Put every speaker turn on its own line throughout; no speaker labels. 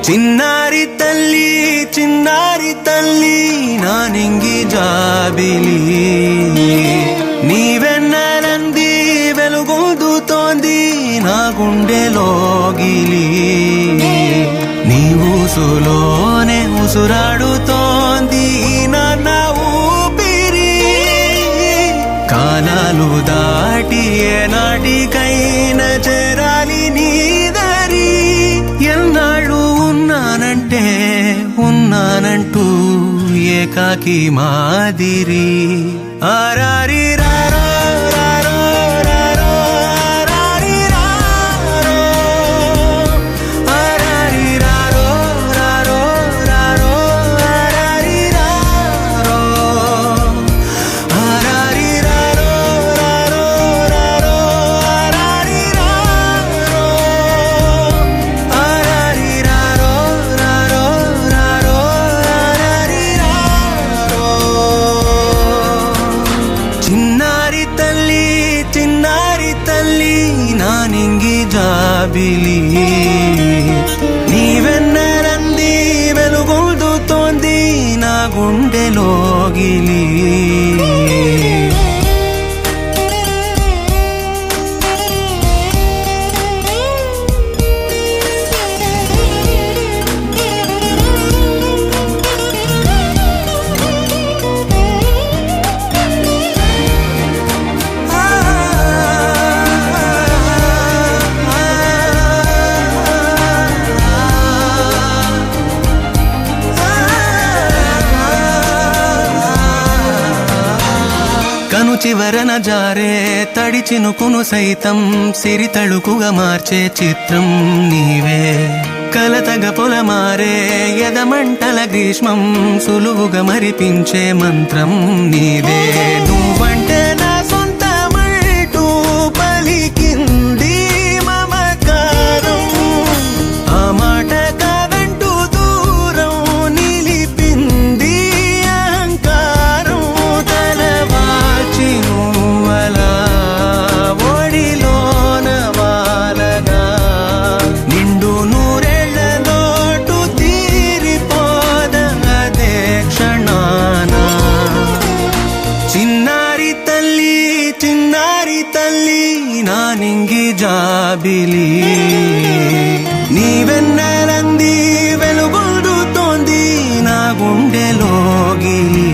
చిన్నారి తల్లి నానింగి జాబిలి నీవెన్నెలంది వెలుగొందుతోంది నా గుండెలోగిలి నీ ఊసులోనే ఉసురాడుతోంది నా ఊపిరి కాలాలు దాటి ఏనాటికైనా చేరాలి నీ దరి ఎన్నాళ్ళు ఉన్నానంటూ ఏకాకి మాదిరి ఆరారి రారో రారో రారో ఆరారి రారో ఆరారి రారో రారో రారో ఆరారి రారో ఆరారి రారో రారో రారో ఆరారి రారో ఆరారి రారో రారో రారో ఆరారి రారో చిన్నారి తల్లి నానింగి జాబిలి నీవెన్నెలంది వెలుగొందుతోంది నా గుండెలోగిలి కను చివరన జారే తడి చినుకును సైతం సిరి తళుకుగా మార్చే చిత్రం నీవే కలతగ పొలమారే ఎదమంటల గ్రీష్మం సులువుగా మరిపించే మంత్రం నీదే నువ్వంటే నా సొంతమంటూ పలికింది మమకారం ఆ మాట కాదంటూ దూరం నిలిపింది అహంకారం తలవాచి నువ్వలా ఒడిలోన వాలగా నిండు నూరేళ్ల లోటు తీరిపోదదే క్షణాన చిన్నారి తల్లి నానింగి జాబిలి నీవెన్నెలంది వెలుగొందుతోంది నా గుండెలోగిలి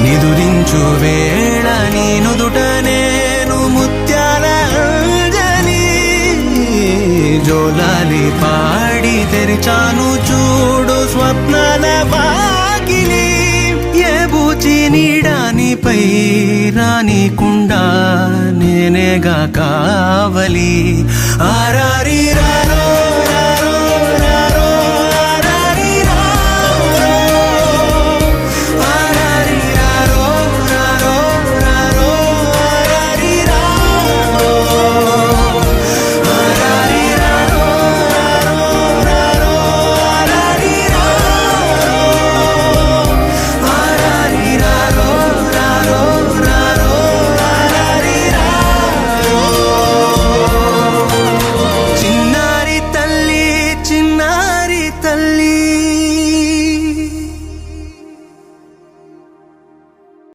నిదురించు వేళ నీ నుదుట నేను ముత్యాల అంజలి జోలాలి పాడి తెరిచాను చూడు స్వప్నాల వాకిలి ఏ బూచి నీడానిపై రానికుండా నేనేగా కావలి ఆరారి రా